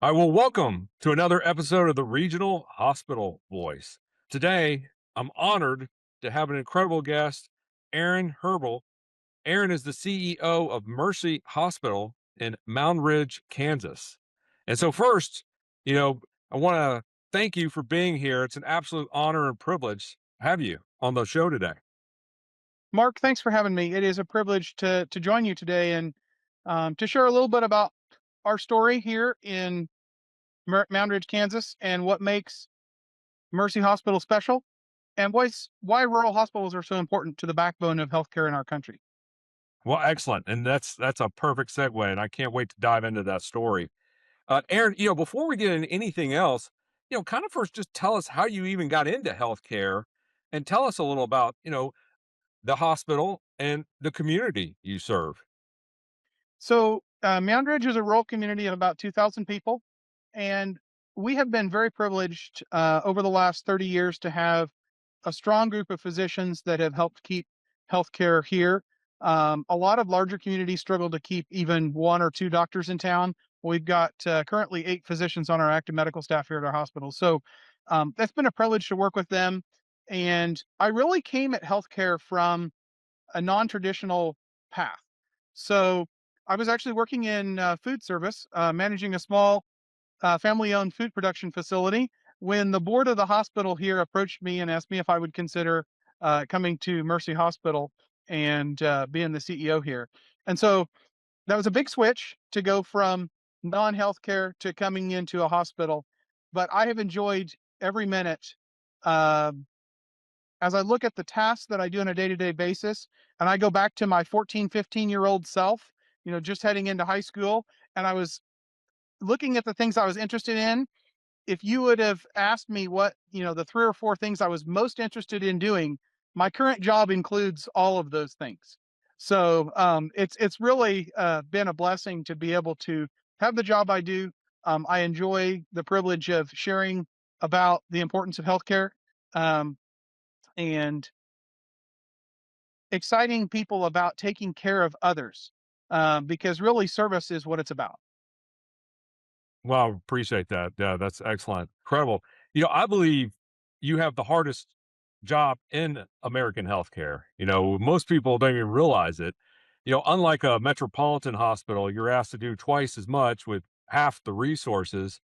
I will welcome to another episode of the Regional Hospital Voice. Today, I'm honored to have an incredible guest, Aaron Herbel. Aaron is the CEO of Mercy Hospital in Moundridge, Kansas. And so, first, you know, I want to thank you for being here. It's an absolute honor and privilege to have you on the show today. Mark, thanks for having me. It is a privilege to join you today and to share a little bit about our story here in Moundridge, Kansas, and what makes Mercy Hospital special, and why rural hospitals are so important to the backbone of healthcare in our country. Well, excellent. And that's a perfect segue. And I can't wait to dive into that story. Aaron, before we get into anything else, kind of first just tell us how you even got into healthcare and tell us a little about, the hospital and the community you serve. So, Moundridge is a rural community of about 2,000 people, and we have been very privileged over the last 30 years to have a strong group of physicians that have helped keep healthcare here. A lot of larger communities struggle to keep even one or two doctors in town. We've got currently 8 physicians on our active medical staff here at our hospital. So that's been a privilege to work with them. And I really came at healthcare from a non-traditional path. So I was actually working in food service, managing a small family-owned food production facility when the board of the hospital here approached me and asked me if I would consider coming to Mercy Hospital and being the CEO here. And so that was a big switch to go from non-healthcare to coming into a hospital. But I have enjoyed every minute. um as I look at the tasks that I do on a day-to-day basis, and I go back to my 14, 15-year-old self, just heading into high school, and I was looking at the things I was interested in. If you would have asked me what, the 3 or 4 things I was most interested in doing, my current job includes all of those things. So, it's really, been a blessing to be able to have the job I do. I enjoy the privilege of sharing about the importance of healthcare, and exciting people about taking care of others, because really service is what it's about. Wow, appreciate that. Yeah, that's excellent. Incredible. I believe you have the hardest job in American healthcare. Most people don't even realize it. Unlike a metropolitan hospital, you're asked to do twice as much with half the resources.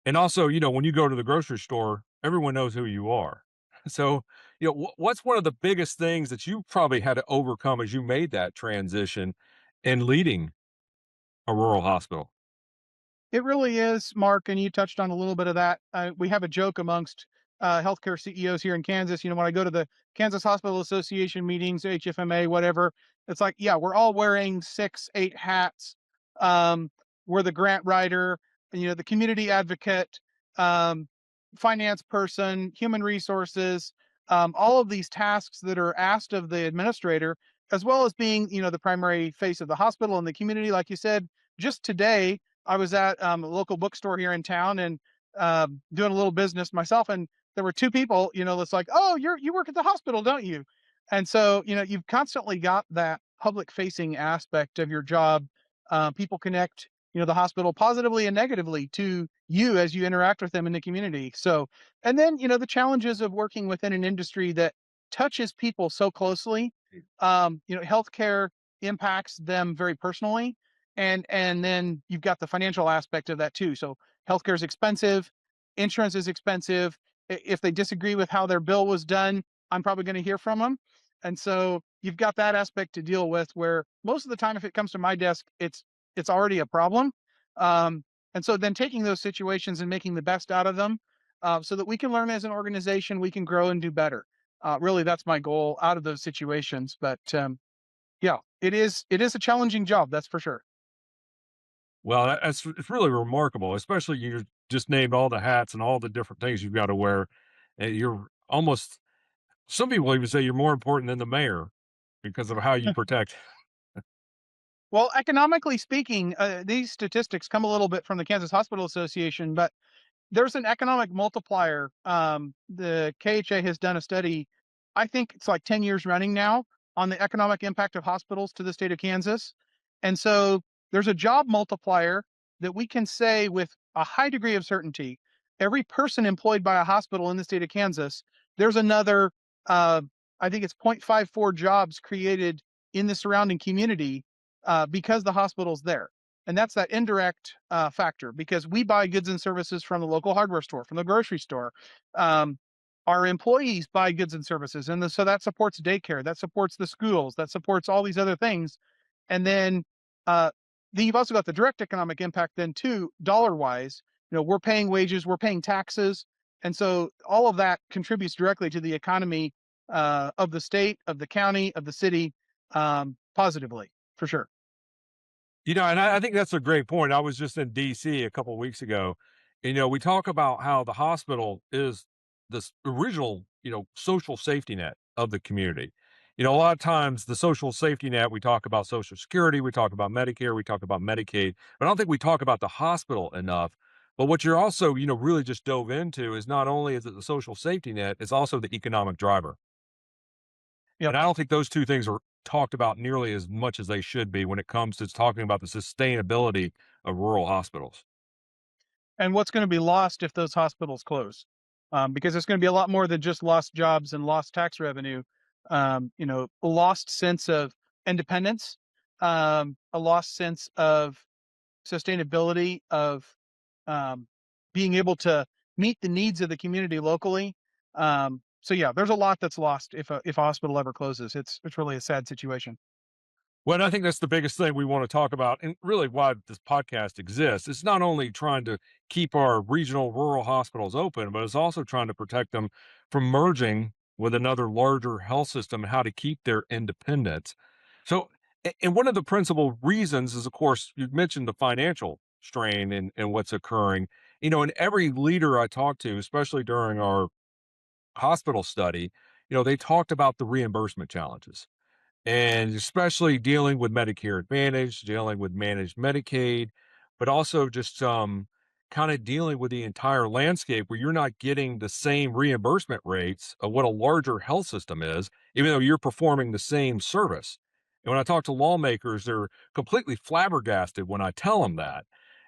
And also, when you go to the grocery store, everyone knows who you are. So, what's one of the biggest things that you probably had to overcome as you made that transition in leading a rural hospital? It really is, Mark, and you touched on a little bit of that. We have a joke amongst healthcare CEOs here in Kansas. When I go to the Kansas Hospital Association meetings, HFMA, whatever, it's like, yeah, we're all wearing 6, 8 hats. Um, we're the grant writer, the community advocate, um, finance person, human resources, all of these tasks that are asked of the administrator, as well as being, the primary face of the hospital and the community. Like you said, just today, I was at a local bookstore here in town and doing a little business myself, and there were 2 people. That's like, "Oh, you work at the hospital, don't you?" And so, you've constantly got that public facing aspect of your job. People connect, the hospital positively and negatively to you as you interact with them in the community. So, and then, the challenges of working within an industry that touches people so closely. Healthcare impacts them very personally, and then you've got the financial aspect of that too. So healthcare is expensive, insurance is expensive. If they disagree with how their bill was done, I'm probably going to hear from them. And so you've got that aspect to deal with, where most of the time if it comes to my desk, it's already a problem. um, and so then taking those situations and making the best out of them, so that we can learn as an organization, we can grow and do better. Really, that's my goal out of those situations. But yeah, it is a challenging job, that's for sure. Well, that's it's really remarkable, especially you just named all the hats and all the different things you've got to wear. And you're almost some people even say you're more important than the mayor because of how you protect. Well, economically speaking, these statistics come a little bit from the Kansas Hospital Association, but there's an economic multiplier. The KHA has done a study, I think it's like 10 years running now, on the economic impact of hospitals to the state of Kansas. And so there's a job multiplier that we can say with a high degree of certainty, every person employed by a hospital in the state of Kansas, there's another, uh, I think it's 0.54 jobs created in the surrounding community because the hospital's there. And that's that indirect factor because we buy goods and services from the local hardware store, from the grocery store. Um, our employees buy goods and services, and so that supports daycare, that supports the schools, that supports all these other things. And uh, then you've also got the direct economic impact then too, dollar wise. We're paying wages, we're paying taxes, and so all of that contributes directly to the economy of the state, of the county, of the city, positively for sure. And I think that's a great point. I was just in DC a couple weeks ago. We talk about how the hospital is this original, social safety net of the community. A lot of times the social safety net, we talk about Social Security, we talk about Medicare, we talk about Medicaid, but I don't think we talk about the hospital enough. But what you're also, really just dove into is not only is it the social safety net, it's also the economic driver. Yep. And I don't think those 2 things are talked about nearly as much as they should be when it comes to talking about the sustainability of rural hospitals. And what's going to be lost if those hospitals close? Because it's going to be a lot more than just lost jobs and lost tax revenue. A lost sense of independence, a lost sense of sustainability, of um, being able to meet the needs of the community locally. So yeah, there's a lot that's lost if a hospital ever closes. It's really a sad situation. Well, and I think that's the biggest thing we want to talk about, and really why this podcast exists. It's not only trying to keep our regional rural hospitals open, but it's also trying to protect them from merging with another larger health system and how to keep their independence. So, and one of the principal reasons is, of course, you mentioned the financial strain and what's occurring. And every leader I talk to, especially during our hospital study, they talked about the reimbursement challenges and especially dealing with Medicare Advantage, dealing with managed Medicaid, but also just kind of dealing with the entire landscape where you're not getting the same reimbursement rates of what a larger health system is, even though you're performing the same service. And when I talk to lawmakers, they're completely flabbergasted when I tell them that,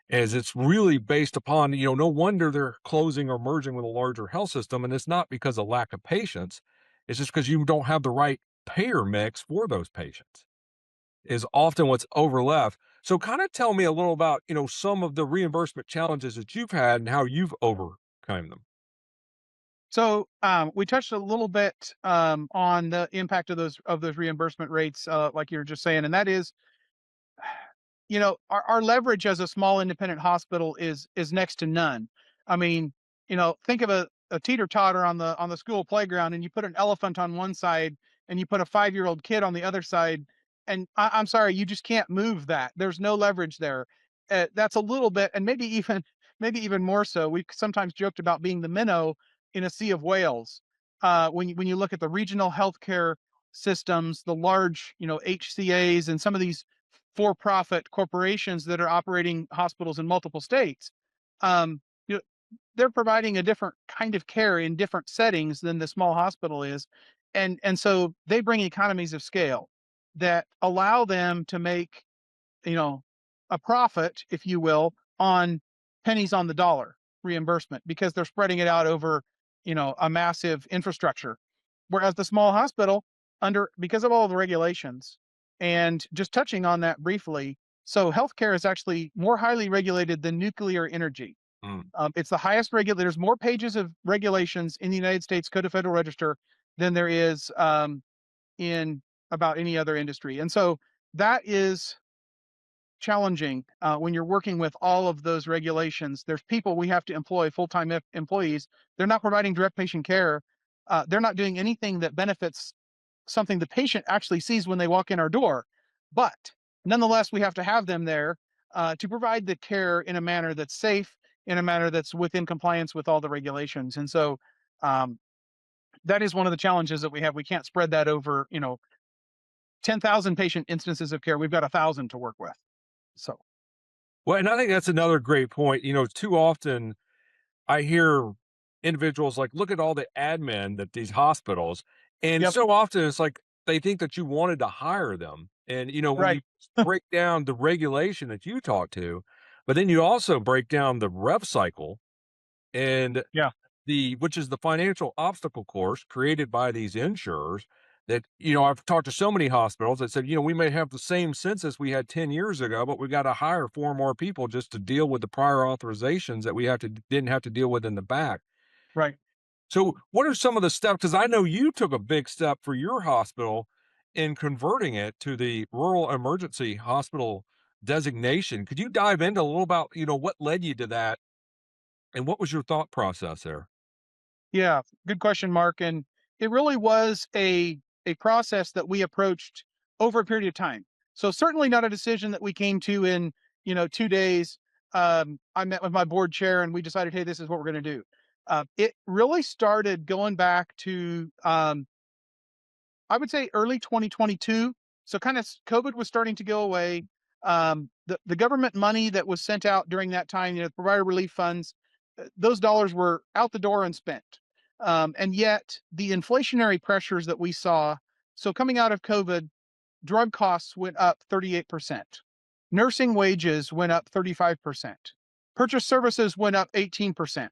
as it's really based upon, no wonder they're closing or merging with a larger health system. And it's not because of lack of patients, it's just because you don't have the right payer mix for those patients is often what's overleft. So kind of tell me a little about, some of the reimbursement challenges that you've had and how you've overcome them. So we touched a little bit on the impact of those reimbursement rates, like you were just saying, and that is, our leverage as a small independent hospital is next to none. I mean, think of a teeter totter on the school playground, and you put an elephant on one side, and you put a 5-year-old kid on the other side, and I'm sorry, you just can't move that. There's no leverage there. That's a little bit, and maybe even more so. We sometimes joked about being the minnow in a sea of whales. When you look at the regional healthcare systems, the large HCAs, and some of these for-profit corporations that are operating hospitals in multiple states, um, you know, they're providing a different kind of care in different settings than the small hospital is, and so they bring economies of scale that allow them to make you know, a profit, if you will, on pennies on the dollar reimbursement because they're spreading it out over, a massive infrastructure. Whereas the small hospital, because of all the regulations, and just touching on that briefly, so healthcare is actually more highly regulated than nuclear energy. Mm. It's the highest regulated. There's more pages of regulations in the United States Code of Federal Register than there is in about any other industry, and so that is challenging when you're working with all of those regulations. There's people we have to employ, full-time employees. They're not providing direct patient care. They're not doing anything that benefits something the patient actually sees when they walk in our door. But nonetheless, we have to have them there to provide the care in a manner that's safe, in a manner that's within compliance with all the regulations. And so um, that is one of the challenges that we have. We can't spread that over, 10,000 patient instances of care. We've got 1,000 to work with. So, Well, and I think that's another great point. Too often I hear individuals like, look at all the admin that these hospitals, and yep, so often it's like they think that you wanted to hire them. And, when right. you break down the regulation that you talk to, But then you also break down the rev cycle and Yeah. which is the financial obstacle course created by these insurers that, I've talked to so many hospitals that said, we may have the same census we had 10 years ago, but we got to hire 4 more people just to deal with the prior authorizations that we didn't have to deal with in the back. Right. So, what are some of the steps? Because I know you took a big step for your hospital in converting it to the rural emergency hospital designation. Could you dive into a little about, what led you to that and what was your thought process there? Yeah, good question, Mark. And it really was a process that we approached over a period of time. So certainly not a decision that we came to in 2 days. I met with my board chair and we decided, hey, this is what we're going to do. It really started going back to I would say early 2022. So kind of COVID was starting to go away. The government money that was sent out during that time, the provider relief funds, those dollars were out the door and spent. And yet the inflationary pressures that we saw, so coming out of COVID, drug costs went up 38%. Nursing wages went up 35%. Purchase services went up 18%.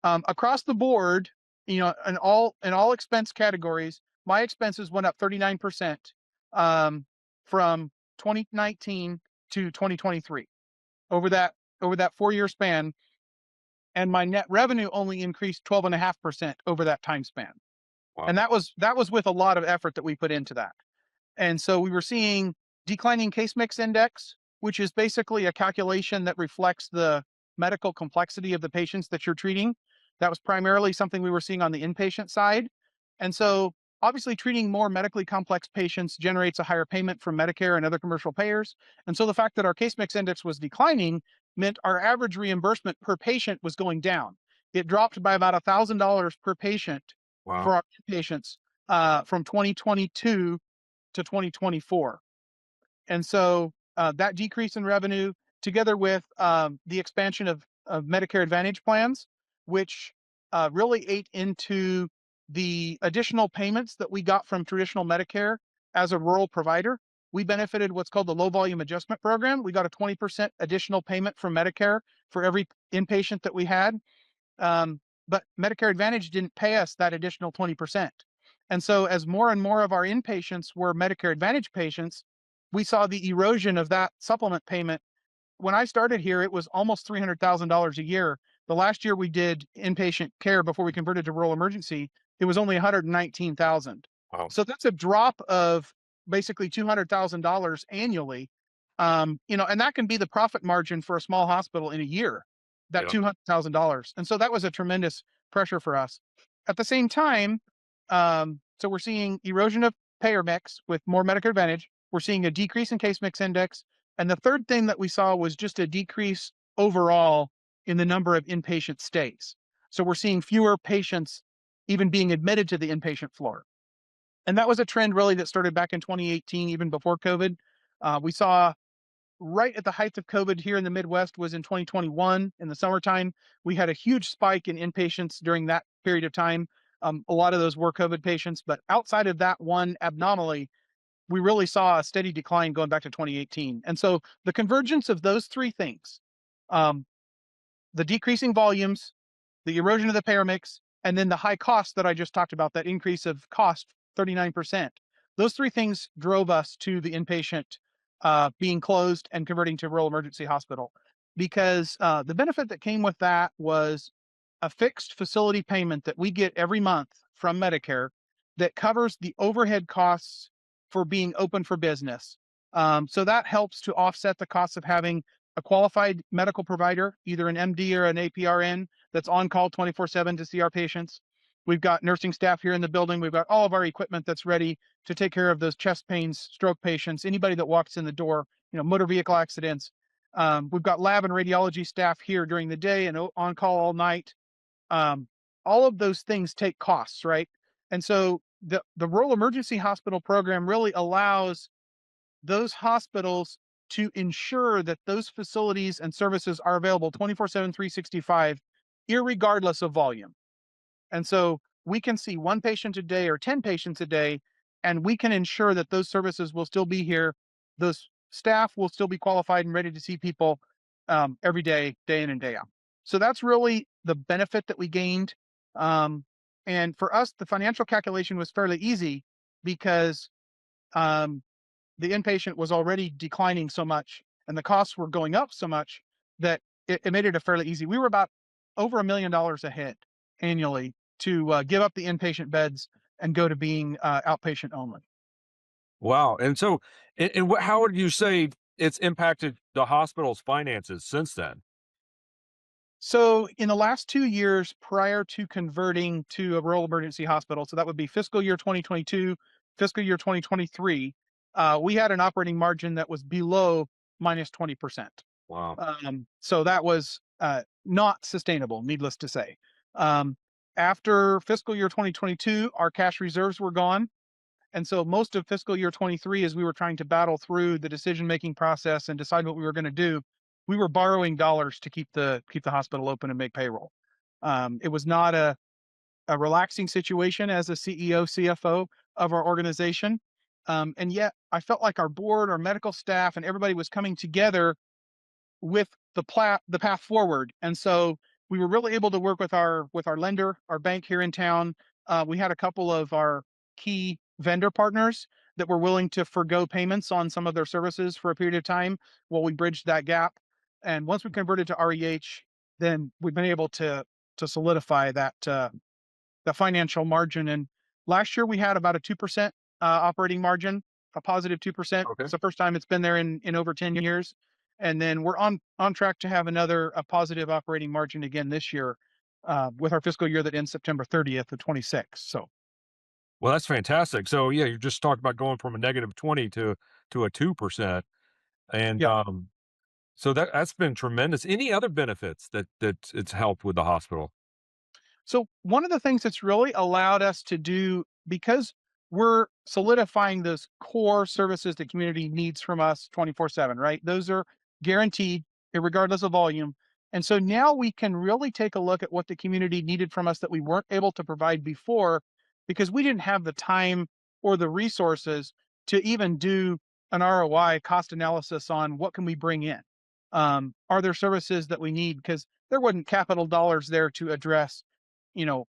Across the board, in all expense categories, my expenses went up 39% um, from 2019 to 2023 over that 4-year span, and my net revenue only increased 12.5% over that time span. And Wow. that was with a lot of effort that we put into that. And so we were seeing declining case mix index, which is basically a calculation that reflects the medical complexity of the patients that you're treating. That was primarily something we were seeing on the inpatient side. And so obviously treating more medically complex patients generates a higher payment from Medicare and other commercial payers. And so the fact that our case mix index was declining meant our average reimbursement per patient was going down. It dropped by about $1,000 per patient Wow. for our patients from 2022 to 2024. And so that decrease in revenue, together with the expansion of Medicare Advantage plans, which really ate into the additional payments that we got from traditional Medicare as a rural provider. We benefited what's called the low volume adjustment program. We got a 20% additional payment from Medicare for every inpatient that we had. But Medicare Advantage didn't pay us that additional 20%. And so, as more and more of our inpatients were Medicare Advantage patients, we saw the erosion of that supplement payment. When I started here, it was almost $300,000 a year. The last year we did inpatient care before we converted to rural emergency, it was only 119,000. Wow. So that's a drop of basically $200,000 annually. And that can be the profit margin for a small hospital in a year, that Yeah. $200,000. And so that was a tremendous pressure for us. At the same time, so we're seeing erosion of payer mix with more Medicare Advantage. We're seeing a decrease in case mix index. And the third thing that we saw was just a decrease overall in the number of inpatient stays. So we're seeing fewer patients even being admitted to the inpatient floor. And that was a trend really that started back in 2018, even before COVID. We saw right at the height of COVID here in the Midwest was in 2021 in the summertime. We had a huge spike in inpatients during that period of time. A lot of those were COVID patients, but outside of that one abnormally, we really saw a steady decline going back to 2018. And so the convergence of those three things, um, the decreasing volumes, the erosion of the payer mix, and then the high cost that I just talked about, that increase of cost, 39%. Those three things drove us to the inpatient being closed and converting to rural emergency hospital. Because the benefit that came with that was a fixed facility payment that we get every month from Medicare that covers the overhead costs for being open for business. So that helps to offset the costs of having a qualified medical provider, either an MD or an APRN, that's on call 24/7 to see our patients. We've got nursing staff here in the building. We've got all of our equipment that's ready to take care of those chest pains, stroke patients, anybody that walks in the door, motor vehicle accidents. We've got lab and radiology staff here during the day and on call all night. Um, all of those things take costs, right? And so the rural emergency hospital program really allows those hospitals to ensure that those facilities and services are available 24/7, 365, irregardless of volume. And so we can see one patient a day or 10 patients a day, and we can ensure that those services will still be here. Those staff will still be qualified and ready to see people. every day, day in and day out. So that's really the benefit that we gained. Um, and for us, the financial calculation was fairly easy because um, the inpatient was already declining so much and the costs were going up so much that it made it a fairly easy. We were about over $1 million ahead annually to give up the inpatient beds and go to being outpatient only. Wow. And so, how would you say it's impacted the hospital's finances since then? So in the last 2 years prior to converting to a rural emergency hospital, so that would be fiscal year 2022, fiscal year 2023, we had an operating margin that was below minus 20%. Wow. So that was not sustainable, needless to say. Um, After fiscal year 2022, our cash reserves were gone. And so most of fiscal year 23, as we were trying to battle through the decision making process and decide what we were going to do, we were borrowing dollars to keep the hospital open and make payroll. It was not a relaxing situation as a CEO, CFO of our organization. And yet I felt like our board, our medical staff, and everybody was coming together with the path forward. And so we were really able to work with our lender, our bank here in town. We had a couple of our key vendor partners that were willing to forego payments on some of their services for a period of time while we bridged that gap. And once we converted to REH, then we've been able to solidify the financial margin. And last year we had about a 2% operating margin, a positive 2%. Okay. It's the first time it's been there in over 10 years. And then we're on track to have another a positive operating margin again this year with our fiscal year that ends September 30th of 26. So Well, that's fantastic. So, yeah, you just talked about going from a negative 20 to a 2%. And yeah. so that's been tremendous. Any other benefits that it's helped with the hospital? So one of the things that's really allowed us to do, because we're solidifying those core services the community needs from us 24/7, right? Those are guaranteed regardless of volume. And so now we can really take a look at what the community needed from us that we weren't able to provide before because we didn't have the time or the resources to even do an ROI cost analysis on what can we bring in. Are there services that we need? Because there wasn't capital dollars there to address, you know,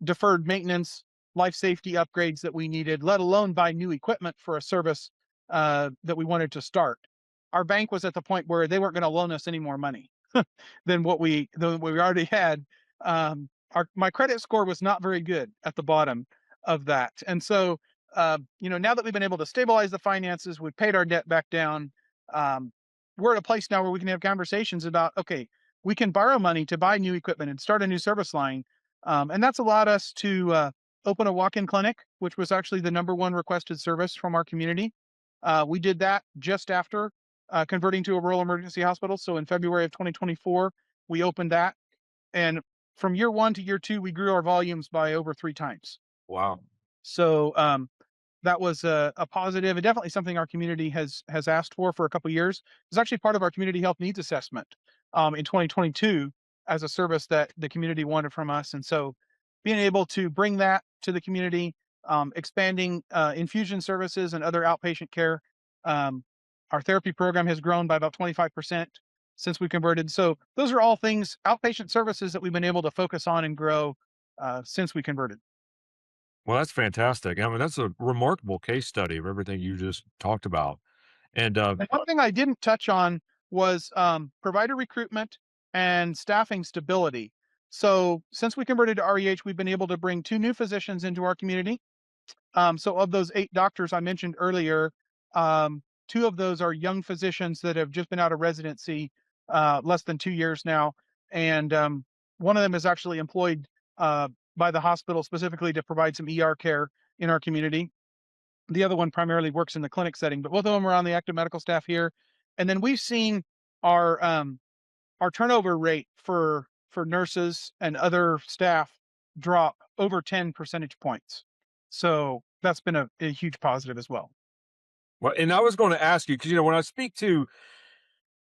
deferred maintenance, life safety upgrades that we needed, let alone buy new equipment for a service that we wanted to start. Our bank was at the point where they weren't going to loan us any more money than we already had. My credit score was not very good at the bottom of that, and so now that we've been able to stabilize the finances, we've paid our debt back down. Um, we're at a place now where we can have conversations about, okay, we can borrow money to buy new equipment and start a new service line, and that's allowed us to open a walk-in clinic, which was actually the number one requested service from our community. We did that just after converting to a rural emergency hospital. So in February of 2024, we opened that. And from year one to year two, we grew our volumes by over 3 times. Wow. So that was a positive and definitely something our community has asked for a couple of years. It's actually part of our community health needs assessment in 2022 as a service that the community wanted from us. And so being able to bring that to the community, expanding infusion services and other outpatient care. Um, our therapy program has grown by about 25% since we converted. So those are all things, outpatient services that we've been able to focus on and grow since we converted. Well, that's fantastic. I mean, that's a remarkable case study of everything you just talked about. And And one thing I didn't touch on was provider recruitment and staffing stability. So since we converted to REH, we've been able to bring 2 new physicians into our community. So of those 8 doctors I mentioned earlier, 2 of those are young physicians that have just been out of residency, less than 2 years now, and one of them is actually employed by the hospital specifically to provide some ER care in our community. The other one primarily works in the clinic setting, but both of them are on the active medical staff here. And then we've seen our turnover rate for nurses and other staff drop over 10 percentage points. So that's been a huge positive as well. well, and I was going to ask you because when I speak to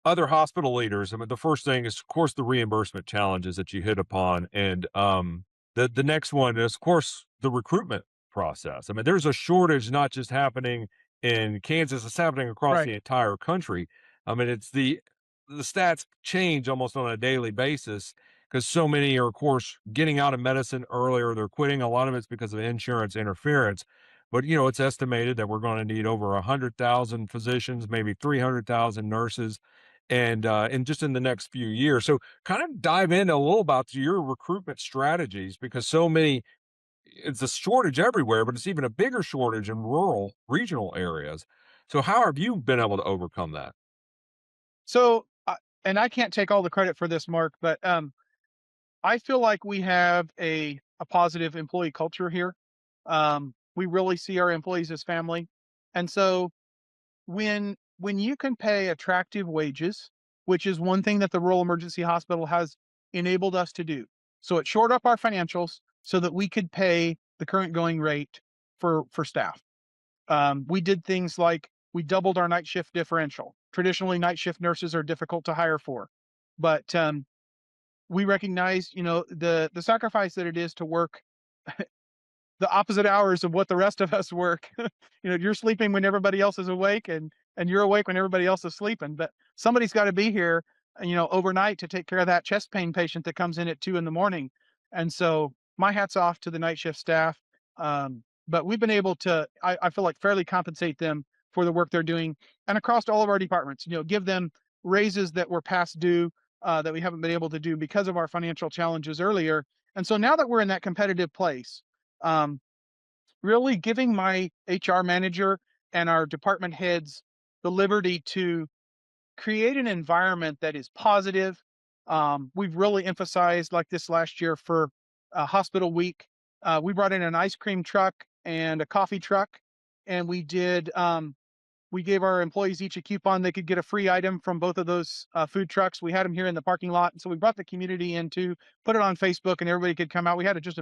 other hospital leaders, I mean, the first thing is, of course, the reimbursement challenges that you hit upon, and the next one is, of course, the recruitment process. I mean, there's a shortage not just happening in Kansas; it's happening across Right. the entire country. I mean, it's the stats change almost on a daily basis because so many are, of course, getting out of medicine earlier. They're quitting. A lot of it's because of insurance interference. But, it's estimated that we're going to need over 100,000 physicians, maybe 300,000 nurses, and just in the next few years. So, kind of dive into a little about your recruitment strategies because so many, it's a shortage everywhere, but it's even a bigger shortage in rural, regional areas. So, how have you been able to overcome that? So, and I can't take all the credit for this, Mark, but I feel like we have a positive employee culture here. We really see our employees as family, and so when you can pay attractive wages, which is one thing that the rural emergency hospital has enabled us to do, so it shored up our financials so that we could pay the current going rate for staff. We did things like we doubled our night shift differential. Traditionally, night shift nurses are difficult to hire for, but we recognize, the sacrifice that it is to work the opposite hours of what the rest of us work. You're sleeping when everybody else is awake, and you're awake when everybody else is sleeping. But somebody's got to be here, overnight to take care of that chest pain patient that comes in at 2 in the morning. And so my hats off to the night shift staff. But we've been able to, I feel like, fairly compensate them for the work they're doing, and across all of our departments, give them raises that were past due, that we haven't been able to do because of our financial challenges earlier. And so now that we're in that competitive place, um, really giving my HR manager and our department heads the liberty to create an environment that is positive. We've really emphasized, like this last year for Hospital Week, we brought in an ice cream truck and a coffee truck, and we gave our employees each a coupon. They could get a free item from both of those food trucks. We had them here in the parking lot, and so we brought the community in to put it on Facebook, and everybody could come out. We had just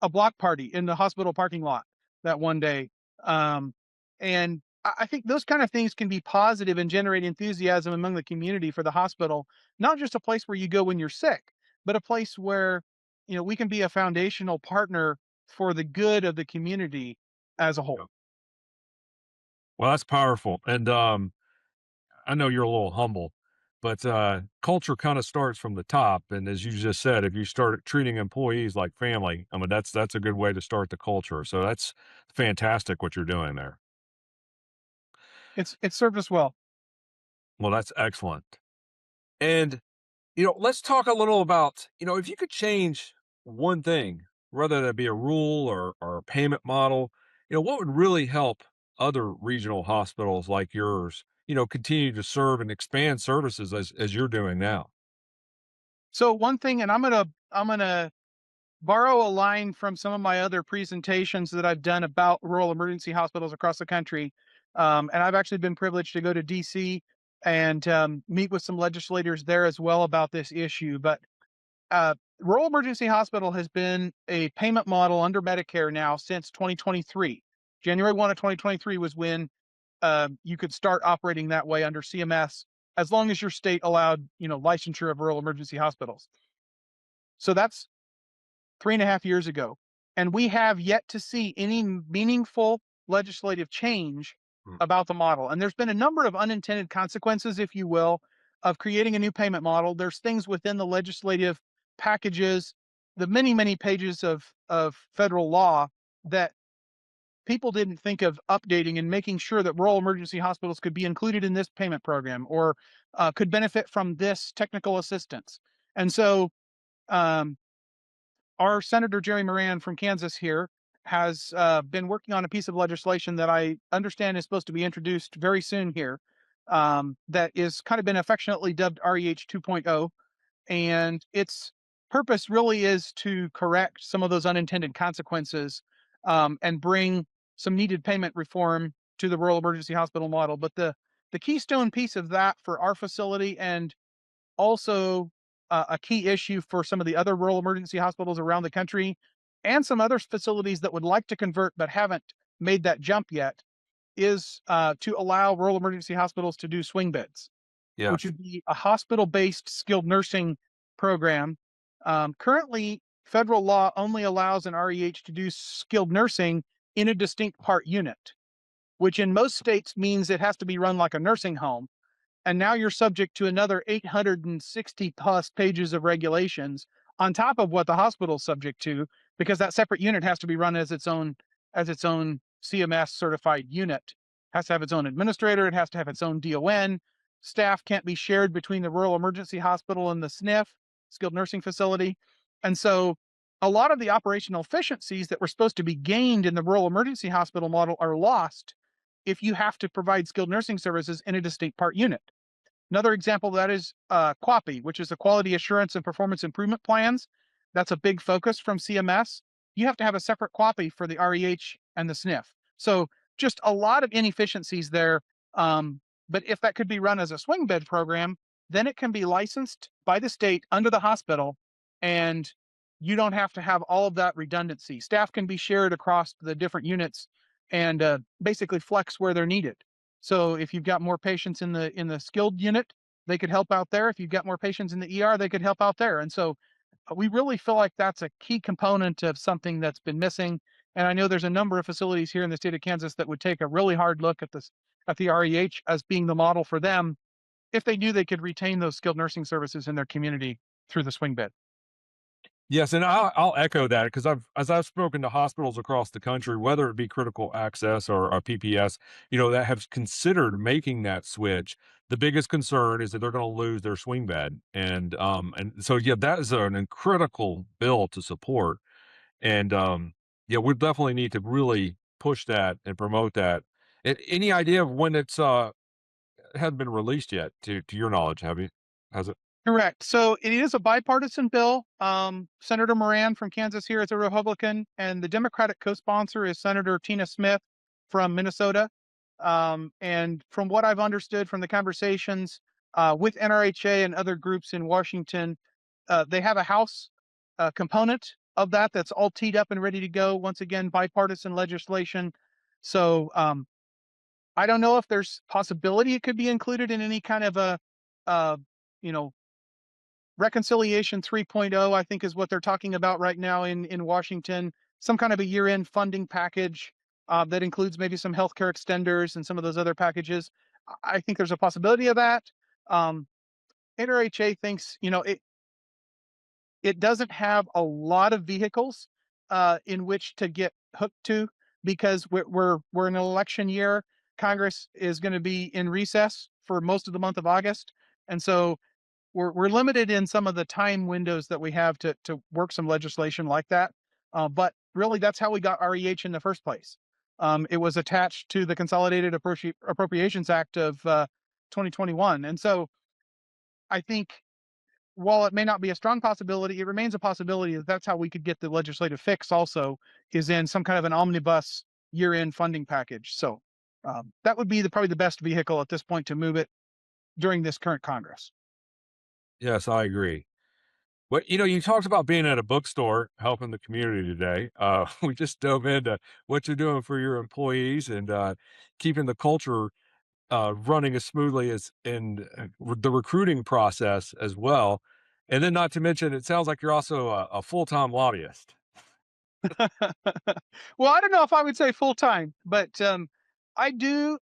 a block party in the hospital parking lot that one day. And I think those kind of things can be positive and generate enthusiasm among the community for the hospital, not just a place where you go when you're sick, but a place where, we can be a foundational partner for the good of the community as a whole. Yep. Well, that's powerful. And I know you're a little humble, but culture kind of starts from the top. And as you just said, if you start treating employees like family, I mean, that's a good way to start the culture. So that's fantastic what you're doing there. It's served us well. Well, that's excellent. And let's talk a little about, if you could change one thing, whether that be a rule or a payment model, what would really help other regional hospitals like yours, continue to serve and expand services as you're doing now? So one thing, and I'm gonna borrow a line from some of my other presentations that I've done about rural emergency hospitals across the country. And I've actually been privileged to go to DC and meet with some legislators there as well about this issue. But rural emergency hospital has been a payment model under Medicare now since 2023. January 1 of 2023 was when you could start operating that way under CMS, as long as your state allowed, licensure of rural emergency hospitals. So that's 3.5 years ago. And we have yet to see any meaningful legislative change Mm. about the model. And there's been a number of unintended consequences, if you will, of creating a new payment model. There's things within the legislative packages, the many, many pages of federal law that people didn't think of updating and making sure that rural emergency hospitals could be included in this payment program, or could benefit from this technical assistance. And so, um, our Senator Jerry Moran from Kansas here has been working on a piece of legislation that I understand is supposed to be introduced very soon here, that is kind of been affectionately dubbed REH 2.0. And its purpose really is to correct some of those unintended consequences, and bring some needed payment reform to the rural emergency hospital model. But the keystone piece of that for our facility, and also a key issue for some of the other rural emergency hospitals around the country, and some other facilities that would like to convert but haven't made that jump yet, is to allow rural emergency hospitals to do swing beds, which Yes. would be a hospital-based skilled nursing program. Currently, federal law only allows an REH to do skilled nursing in a distinct part unit, which in most states means it has to be run like a nursing home. and now you're subject to another 860 plus pages of regulations on top of what the hospital's subject to, because that separate unit has to be run as its own CMS certified unit. It has to have its own administrator. It has to have its own DON. Staff can't be shared between the rural emergency hospital and the SNF, skilled nursing facility. And so a lot of the operational efficiencies that were supposed to be gained in the rural emergency hospital model are lost if you have to provide skilled nursing services in a distinct part unit. Another example of that is QAPI, which is the Quality Assurance and Performance Improvement Plans. That's a big focus from CMS. You have to have a separate QAPI for the REH and the SNF. So just a lot of inefficiencies there. But if that could be run as a swing bed program, then it can be licensed by the state under the hospital, and you don't have to have all of that redundancy. Staff can be shared across the different units and basically flex where they're needed. So if you've got more patients in the skilled unit, they could help out there. If you've got more patients in the ER, they could help out there. And so we really feel like that's a key component of something that's been missing. And I know there's a number of facilities here in the state of Kansas that would take a really hard look at this at the REH as being the model for them if they knew they could retain those skilled nursing services in their community through the swing bed. Yes, and I'll echo that because as I've spoken to hospitals across the country, whether it be critical access or PPS, that have considered making that switch. The biggest concern is that they're going to lose their swing bed, and so yeah, that is an critical bill to support, and yeah, we definitely need to really push that and promote that. Any idea of when it's hasn't been released yet, to your knowledge? Have you? Has it? Correct. So it is a bipartisan bill. Senator Moran from Kansas here is a Republican, and the Democratic co-sponsor is Senator Tina Smith from Minnesota. And from what I've understood from the conversations with NRHA and other groups in Washington, they have a House component of that that's all teed up and ready to go. Once again, bipartisan legislation. So I don't know if there's possibility it could be included in any kind of a uh, you know reconciliation 3.0, I think is what they're talking about right now in Washington. Some kind of a year-end funding package that includes maybe some healthcare extenders and some of those other packages. I think there's a possibility of that. Um, NRHA thinks, it doesn't have a lot of vehicles in which to get hooked to, because we're in an election year. Congress is going to be in recess for most of the month of August, and so we're limited in some of the time windows that we have to work some legislation like that. But really, that's how we got REH in the first place. It was attached to the Consolidated Appropriations Act of 2021, and so I think while it may not be a strong possibility, it remains a possibility that that's how we could get the legislative fix. Also, is in some kind of an omnibus year-end funding package. So that would be probably the best vehicle at this point to move it during this current Congress. Yes, I agree. But, you talked about being at a bookstore helping the community today. We just dove into what you're doing for your employees and keeping the culture running as smoothly as in the recruiting process as well. And then, not to mention, it sounds like you're also a full time lobbyist. Well, I don't know if I would say full time, but I do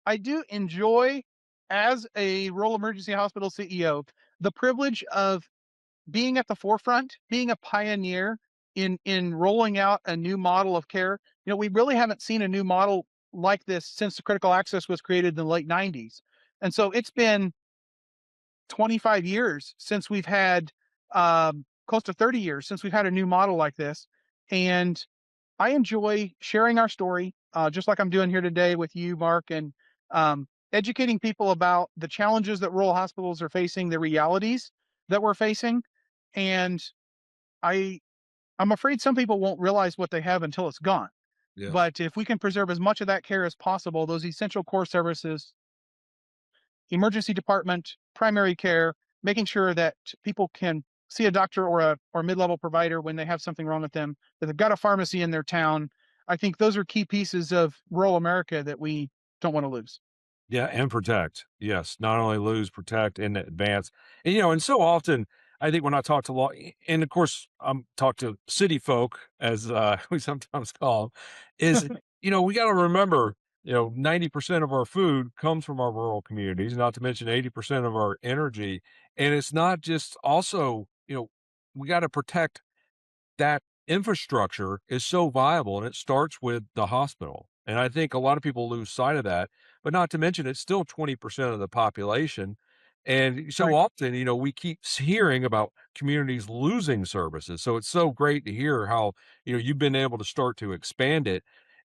I do enjoy, as a rural emergency hospital CEO, the privilege of being at the forefront, being a pioneer in rolling out a new model of care. We really haven't seen a new model like this since the critical access was created in the late 90s. And so it's been 25 years since we've had close to 30 years since we've had a new model like this. And I enjoy sharing our story, just like I'm doing here today with you, Mark, and educating people about the challenges that rural hospitals are facing, the realities that we're facing. And I, I'm afraid some people won't realize what they have until it's gone. Yes. But if we can preserve as much of that care as possible, those essential core services, emergency department, primary care, making sure that people can see a doctor or a mid-level provider when they have something wrong with them, that they've got a pharmacy in their town. I think those are key pieces of rural America that we don't want to lose. Yeah, and protect. Yes, not only lose, protect, and advance. And so often, I think when I talk to law, and of course, I'm talk to city folk, as we sometimes call 'em, is we got to remember 90% of our food comes from our rural communities, not to mention 80% of our energy. And it's not just also, we got to protect that infrastructure is so viable and it starts with the hospital. And I think a lot of people lose sight of that, but not to mention it's still 20% of the population. And so Right. often, we keep hearing about communities losing services. So it's so great to hear how, you've been able to start to expand it.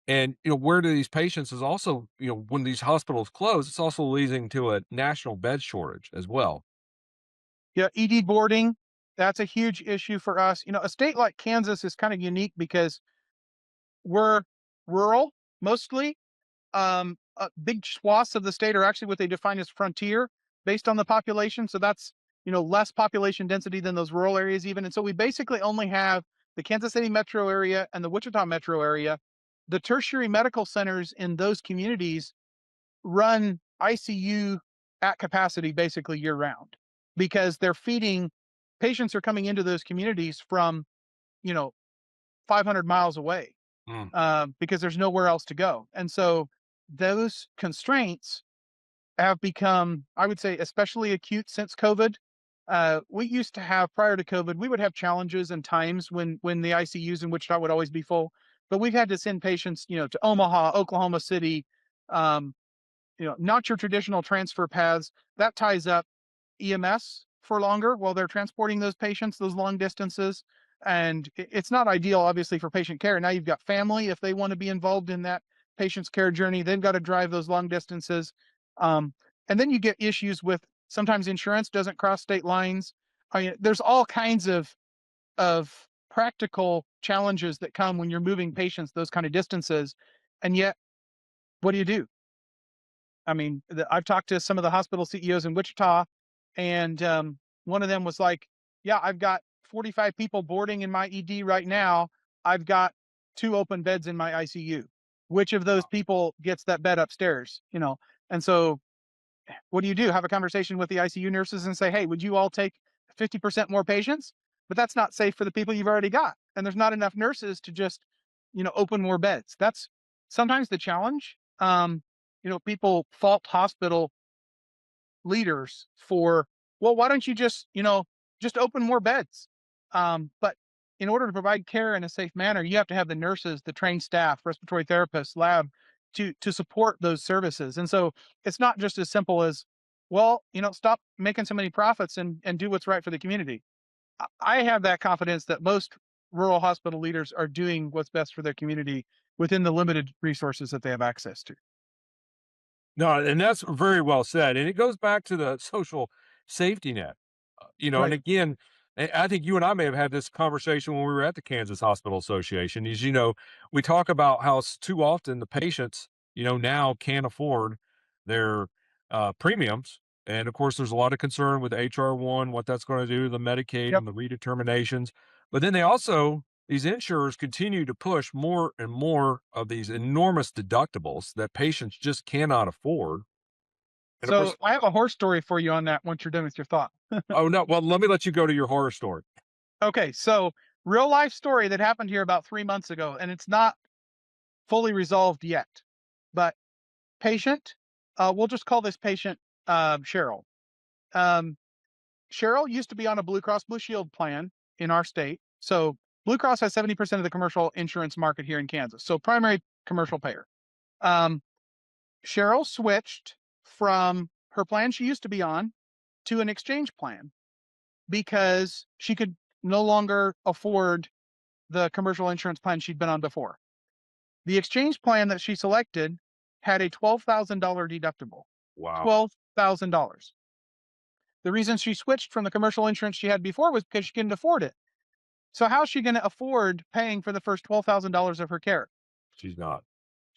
And, where do these patients is also, when these hospitals close, it's also leading to a national bed shortage as well. Yeah, ED boarding, that's a huge issue for us. A state like Kansas is kind of unique because we're rural mostly. Big swaths of the state are actually what they define as frontier based on the population. So that's, less population density than those rural areas even. And so we basically only have the Kansas City metro area and the Wichita metro area. The tertiary medical centers in those communities run ICU at capacity basically year round because they're feeding patients are coming into those communities from, you know, 500 miles away Mm, because there's nowhere else to go. And so those constraints have become, I would say, especially acute since COVID. We used to have prior to COVID, we would have challenges and times when the ICUs in Wichita would always be full, but we've had to send patients, to Omaha, Oklahoma City, um, not your traditional transfer paths. That ties up EMS for longer while they're transporting those patients those long distances. And it's not ideal, obviously, for patient care. Now you've got family, if they want to be involved in that patient's care journey, they've got to drive those long distances. Um, and then you get issues with sometimes insurance doesn't cross state lines. I mean, there's all kinds of practical challenges that come when you're moving patients those kind of distances. And yet, what do you do? I mean, I've talked to some of the hospital CEOs in Wichita, and one of them was like, "Yeah, I've got 45 people boarding in my ED right now. I've got two open beds in my ICU. Which of those people gets that bed upstairs?" And so, what do? Have a conversation with the ICU nurses and say, "Hey, would you all take 50% more patients?" But that's not safe for the people you've already got, and there's not enough nurses to just, open more beds. That's sometimes the challenge. People fault hospital leaders for, well, why don't you just open more beds? But in order to provide care in a safe manner, you have to have the nurses, the trained staff, respiratory therapists, lab to support those services. And so it's not just as simple as, well, stop making so many profits and do what's right for the community. I have that confidence that most rural hospital leaders are doing what's best for their community within the limited resources that they have access to. no, and that's very well said, and it goes back to the social safety net, and Right. again, I think you and I may have had this conversation when we were at the Kansas Hospital Association, is, we talk about how too often the patients, now can't afford their, premiums, and of course, there's a lot of concern with HR1, what that's gonna do to the Medicaid Yep. and the redeterminations, but then they also these insurers continue to push more and more of these enormous deductibles that patients just cannot afford. And of So course, I have a horror story for you on that once you're done with your thought. oh no, well, let me let you go to your horror story. Okay, so real life story that happened here about 3 months ago, and it's not fully resolved yet. But patient, we'll just call this patient Cheryl. Um, Cheryl used to be on a Blue Cross Blue Shield plan in our state. So Blue Cross has 70% of the commercial insurance market here in Kansas. So primary commercial payer. Um, Cheryl switched from her plan she used to be on to an exchange plan because she could no longer afford the commercial insurance plan she'd been on before. The exchange plan that she selected had a $12,000 deductible. Wow, $12,000. The reason she switched from the commercial insurance she had before was because she couldn't afford it. So how's she going to afford paying for the first $12,000 of her care? she's not.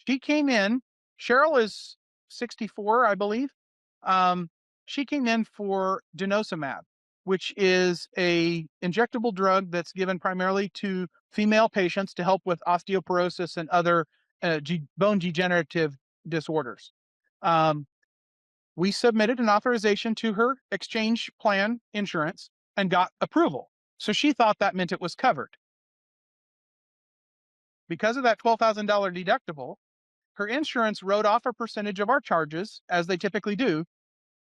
She came in. Cheryl is 64, I believe. Um, she came in for denosumab, which is a injectable drug that's given primarily to female patients to help with osteoporosis and other bone degenerative disorders. Um, we submitted an authorization to her exchange plan insurance and got approval. So she thought that meant it was covered. Because of that $12,000 deductible, her insurance wrote off a percentage of our charges, as they typically do,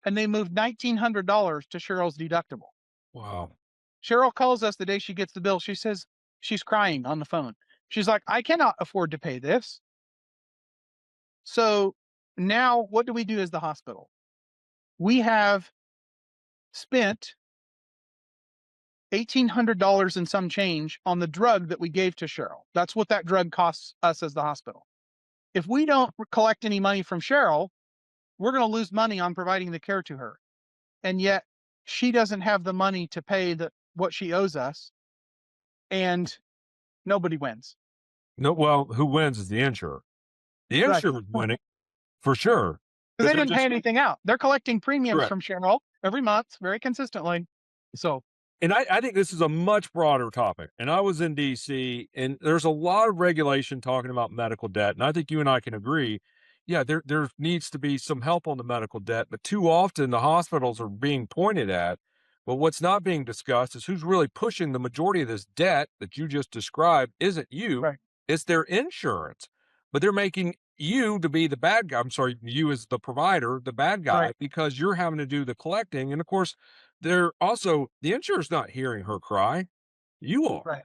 and they moved $1,900 to Cheryl's deductible. Wow. Cheryl calls us the day she gets the bill. She says she's crying on the phone. She's like, I cannot afford to pay this. So now what do we do as the hospital? We have spent $1,800 and some change on the drug that we gave to Cheryl. That's what that drug costs us as the hospital. If we don't collect any money from Cheryl, we're going to lose money on providing the care to her. And yet she doesn't have the money to pay what she owes us, and nobody wins. No, well, who wins is the insurer. The Right. insurer is winning for sure Because because they they're didn't pay just anything out. They're collecting premiums correct. from Cheryl every month very consistently. So, And I think this is a much broader topic. And I was in DC, and there's a lot of regulation talking about medical debt. And I think you and I can agree, yeah, there needs to be some help on the medical debt, but too often the hospitals are being pointed at. But what's not being discussed is who's really pushing the majority of this debt that you just described isn't you, right, it's their insurance. But they're making you to be the bad guy. I'm sorry, you as the provider, the bad guy, right, because you're having to do the collecting. And of course, they're also the insurer's not hearing her cry, you are. right.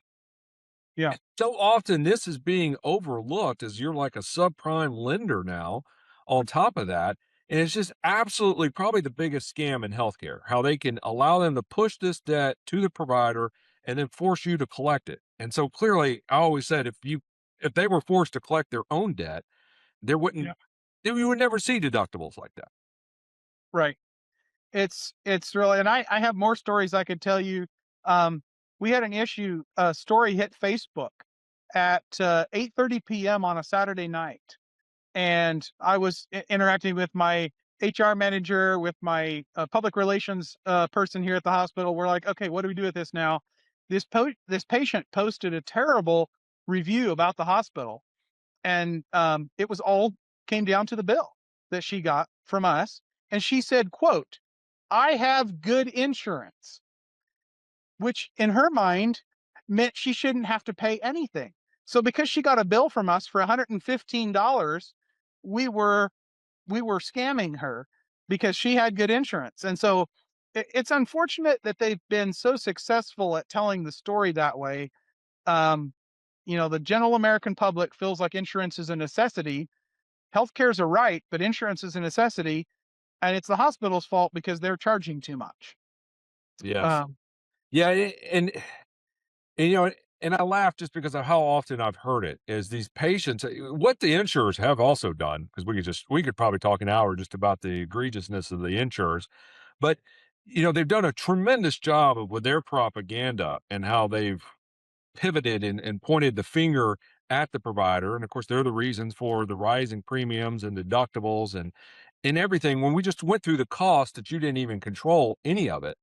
Yeah, So often this is being overlooked as you're like a subprime lender now on top of that, and it's just absolutely probably the biggest scam in healthcare, how they can allow them to push this debt to the provider and then force you to collect it. And so clearly, I always said if they were forced to collect their own debt, there yeah, wouldn't you would never see deductibles like that. right. It's really, and I have more stories I could tell you. Um, we had an issue, a story hit Facebook at 8:30 p.m. on a Saturday night, and I was interacting with my HR manager, with my public relations person here at the hospital. We're like, okay, what do we do with this now? This patient posted a terrible review about the hospital, and it was all came down to the bill that she got from us, and she said, "quote I have good insurance," which in her mind meant she shouldn't have to pay anything. So because she got a bill from us for $115, we were we were scamming her because she had good insurance. And so it's unfortunate that they've been so successful at telling the story that way. Um, the general American public feels like insurance is a necessity. Healthcare is a right, but insurance is a necessity, and it's the hospital's fault because they're charging too much. Yes. Um, Yeah, and, and I laugh just because of how often I've heard it is these patients, what the insurers have also done, because we could probably talk an hour just about the egregiousness of the insurers, but they've done a tremendous job with their propaganda and how they've pivoted and pointed the finger at the provider. And of course, they're the reasons for the rising premiums and deductibles and everything. When we just went through the cost that you didn't even control any of it,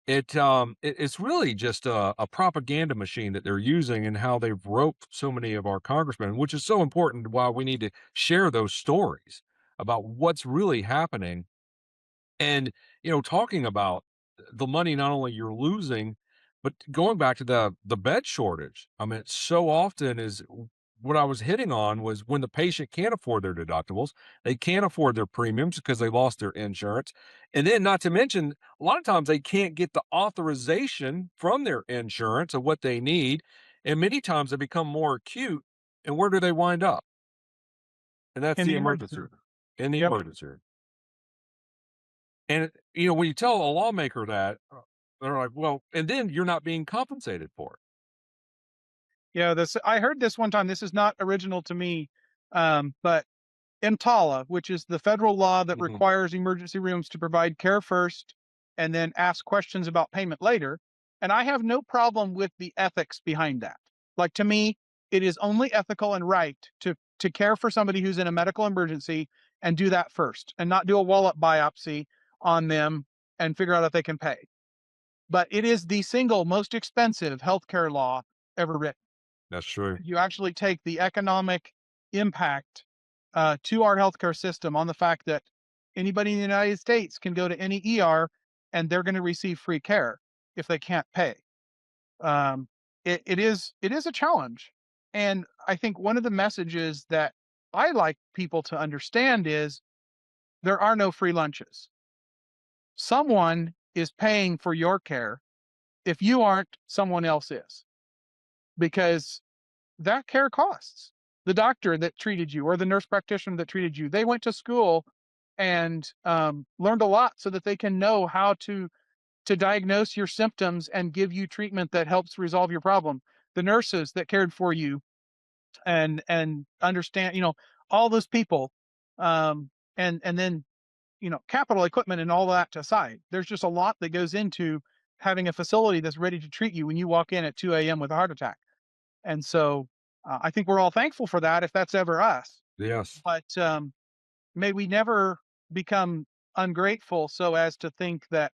it's really just a propaganda machine that they're using and how they've roped so many of our congressmen, which is so important why we need to share those stories about what's really happening. And, talking about the money not only you're losing, but going back to the bed shortage. I mean, so often is what I was hitting on was when the patient can't afford their deductibles, they can't afford their premiums because they lost their insurance. And then not to mention, a lot of times they can't get the authorization from their insurance of what they need. And many times they become more acute. And where do they wind up? And that's in the the emergency emergency room. room. In the Yep. emergency room. And, when you tell a lawmaker that, they're like, "Well, and then you're not being compensated for it." Yeah, this I heard this one time. This is not original to me, but EMTALA, which is the federal law that Mhm. requires emergency rooms to provide care first and then ask questions about payment later. And I have no problem with the ethics behind that. Like to me, it is only ethical and right to care for somebody who's in a medical emergency and do that first and not do a wallet biopsy on them and figure out if they can pay. But it is the single most expensive healthcare law ever written. That's true. You actually take the economic impact to our healthcare system on the fact that anybody in the United States can go to any ER and they're going to receive free care if they can't pay. Um, it is a challenge, and I think one of the messages that I like people to understand is there are no free lunches. Someone is paying for your care. If you aren't, someone else is, because that care costs. The doctor that treated you or the nurse practitioner that treated you, they went to school and learned a lot so that they can know how to diagnose your symptoms and give you treatment that helps resolve your problem. The nurses that cared for you and understand, all those people, and then capital equipment and all that aside, there's just a lot that goes into having a facility that's ready to treat you when you walk in at 2 a.m. with a heart attack. And so I think we're all thankful for that if that's ever us. Yes. But may we never become ungrateful so as to think that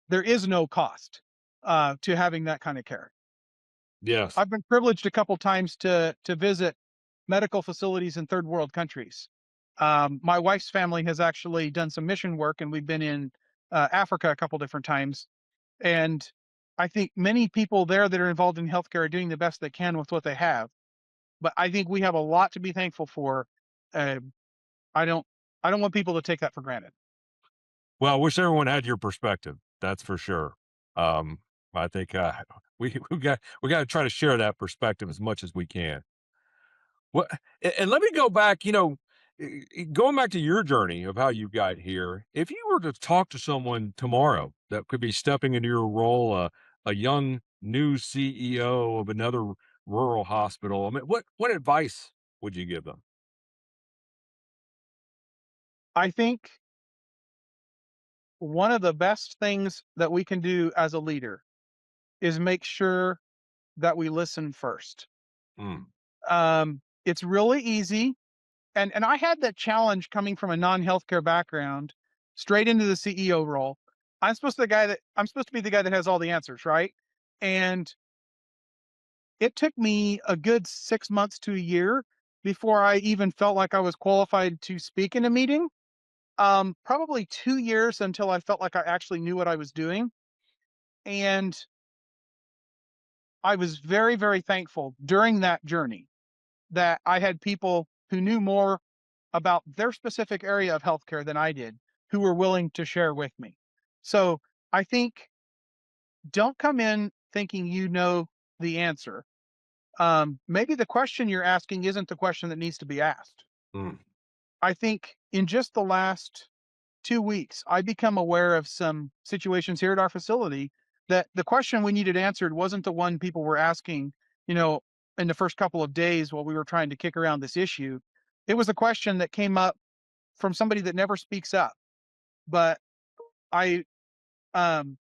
there is no cost to having that kind of care. Yes. I've been privileged a couple times to visit medical facilities in third world countries. My wife's family has actually done some mission work, and we've been in Africa a couple different times. And I think many people there that are involved in healthcare are doing the best they can with what they have. But I think we have a lot to be thankful for. Uh, I don't I don't want people to take that for granted. Well, I wish everyone had your perspective. That's for sure. Um, I think we got to try to share that perspective as much as we can. What and let me go back, going back to your journey of how you got here. If you were to talk to someone tomorrow that could be stepping into your role, a young new CEO of another rural hospital, I mean, what advice would you give them? I think one of the best things that we can do as a leader is make sure that we listen first. Mm, It's really easy, and I had that challenge coming from a non-healthcare background straight into the CEO role. I'm supposed to be the guy that has all the answers, right? And it took me a good 6 months to a year before I even felt like I was qualified to speak in a meeting. Probably 2 years until I felt like I actually knew what I was doing. And I was very, very thankful during that journey that I had people who knew more about their specific area of healthcare than I did, who were willing to share with me. So I think don't come in thinking you know the answer. Maybe the question you're asking isn't the question that needs to be asked. mm, I think in just the last 2 weeks, I become aware of some situations here at our facility that the question we needed answered wasn't the one people were asking, you know, in the first couple of days while we were trying to kick around this issue. It was a question that came up from somebody that never speaks up. But I um,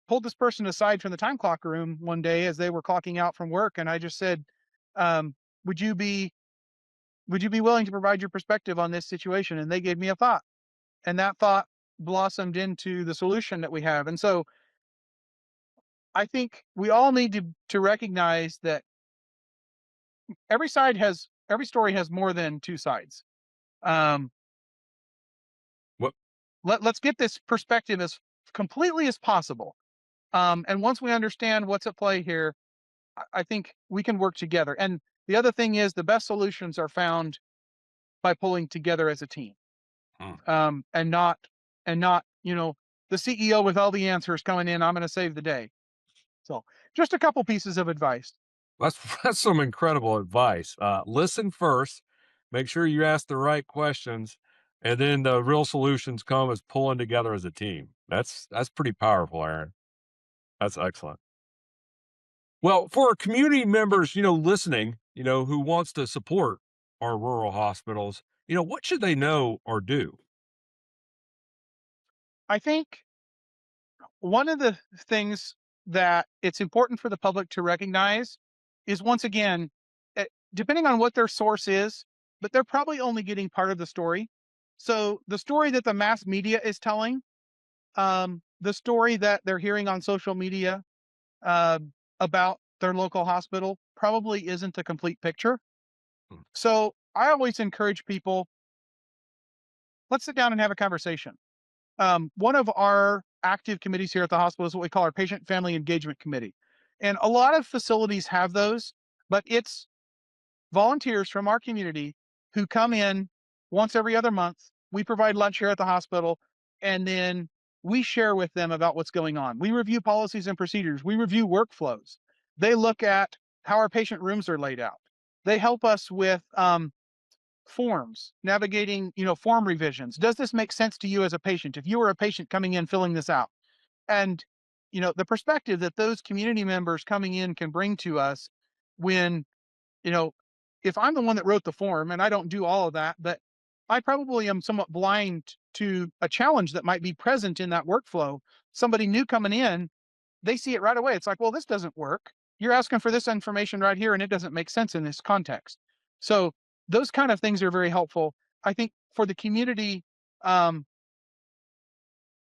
pulled this person aside from the time clock room one day as they were clocking out from work, and I just said, um, "Would you be willing to provide your perspective on this situation?" And they gave me a thought, and that thought blossomed into the solution that we have. And so I think we all need to recognize that every story has more than two sides. Um, what let's get this perspective as completely as possible. And once we understand what's at play here, I think we can work together. And the other thing is the best solutions are found by pulling together as a team, mm. and not the CEO with all the answers coming in. I'm going to save the day. So just a couple pieces of advice. That's that's some incredible advice. Listen first, make sure you ask the right questions, and then the real solutions come as pulling together as a team. That's pretty powerful, Aaron. That's excellent. Well, for our community members, listening, who wants to support our rural hospitals, what should they know or do? I think one of the things that it's important for the public to recognize is, once again, depending on what their source is, but they're probably only getting part of the story. So the story that the mass media is telling, the story that they're hearing on social media uh, about their local hospital probably isn't the complete picture. Mm, So I always encourage people, let's sit down and have a conversation. One of our active committees here at the hospital is what we call our patient family engagement committee. And a lot of facilities have those, but it's volunteers from our community who come in once every other month. We provide lunch here at the hospital, and then we share with them about what's going on. We review policies and procedures. We review workflows. They look at how our patient rooms are laid out. They help us with forms, navigating, form revisions. Does this make sense to you as a patient? If you were a patient coming in filling this out, and the perspective that those community members coming in can bring to us when you know, if I'm the one that wrote the form and I don't do all of that, but I probably am somewhat blind to a challenge that might be present in that workflow. Somebody new coming in, they see it right away. It's like, well, this doesn't work. You're asking for this information right here, and it doesn't make sense in this context. So those kind of things are very helpful. I think for the community, um,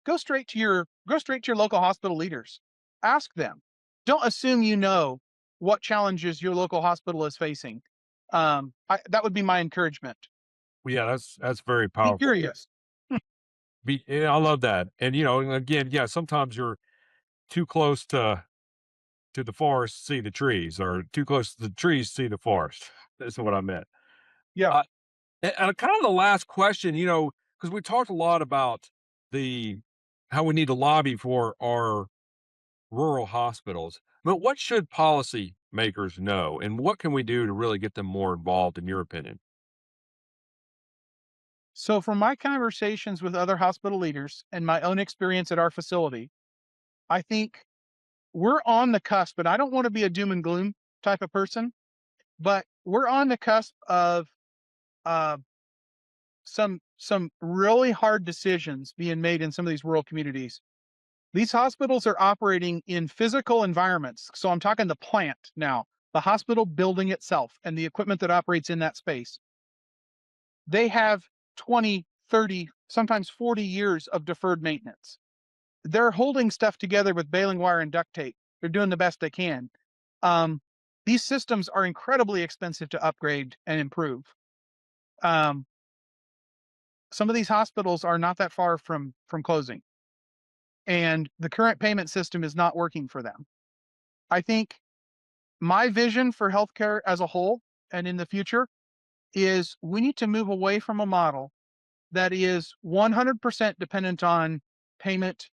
go straight to your local hospital leaders. Ask them. Don't assume you know what challenges your local hospital is facing. That would be my encouragement. Well, yeah, that's very Be powerful. curious. Yeah, I love that. And and again, yeah, sometimes you're too close to the forest to see the trees, or too close to the trees to see the forest. That's what I meant. Yeah. Uh, and kind of the last question, because we talked a lot about the how we need to lobby for our rural hospitals. But what should policy makers know, and what can we do to really get them more involved, in your opinion? So, from my conversations with other hospital leaders and my own experience at our facility, I think we're on the cusp, and I don't want to be a doom and gloom type of person, but we're on the cusp of uh, some really hard decisions being made in some of these rural communities. These hospitals are operating in physical environments. So I'm talking the plant now, the hospital building itself and the equipment that operates in that space. They have 20, 30, sometimes 40 years of deferred maintenance. They're holding stuff together with baling wire and duct tape. They're doing the best they can. Um, these systems are incredibly expensive to upgrade and improve. Um, some of these hospitals are not that far from closing, and the current payment system is not working for them. I think my vision for healthcare as a whole and in the future is we need to move away from a model that is 100% dependent on payment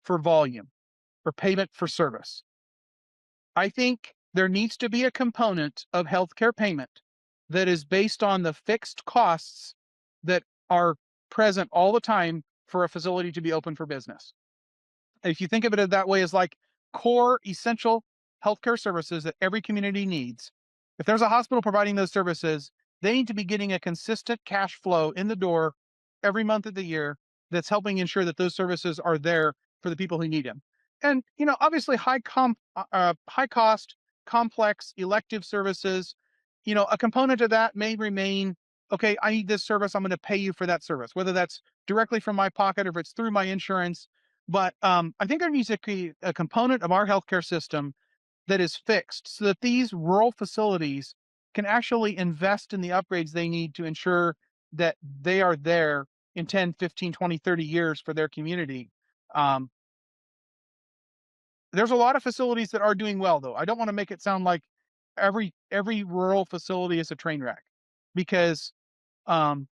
for volume or payment for service. I think there needs to be a component of healthcare payment that is based on the fixed costs that are present all the time for a facility to be open for business. If you think of it that way, as like core essential healthcare services that every community needs, if there's a hospital providing those services, they need to be getting a consistent cash flow in the door every month of the year that's helping ensure that those services are there for the people who need them. And obviously, high cost, complex elective services. A component of that may remain. Okay, I need this service. I'm going to pay you for that service, whether that's directly from my pocket or if it's through my insurance. But I think there needs to be a component of our healthcare system that is fixed so that these rural facilities can actually invest in the upgrades they need to ensure that they are there in 10, 15, 20, 30 years for their community. Um, there's a lot of facilities that are doing well, though. I don't want to make it sound like every rural facility is a train wreck, because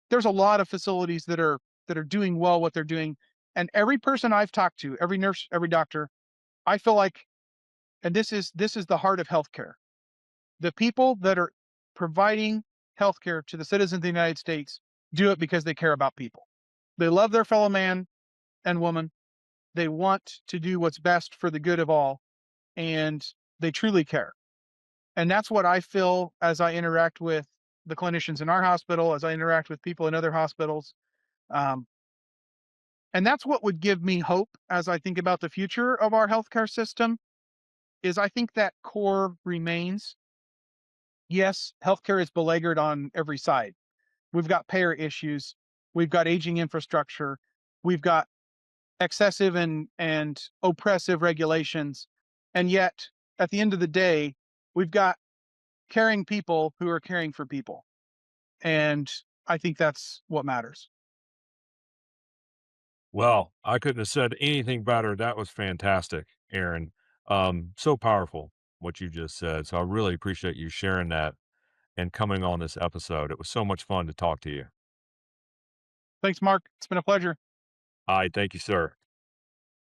there's a lot of facilities that are doing well what they're doing. And every person I've talked to, every nurse, every doctor, I feel like, and this is the heart of healthcare. The people that are providing healthcare to the citizens of the United States do it because they care about people. They love their fellow man and woman. They want to do what's best for the good of all, and they truly care. And that's what I feel as I interact with the clinicians in our hospital, as I interact with people in other hospitals. Um, and that's what would give me hope as I think about the future of our healthcare system. Is I think that core remains. Yes, healthcare is beleaguered on every side. We've got payer issues, we've got aging infrastructure, we've got excessive and oppressive regulations, and yet at the end of the day, we've got caring people who are caring for people, and I think that's what matters. Well, I couldn't have said anything better. That was fantastic, Aaron. So powerful what you just said. So I really appreciate you sharing that. and coming on this episode. It was so much fun to talk to you. Thanks, Mark. It's been a pleasure. All right. Thank you, sir.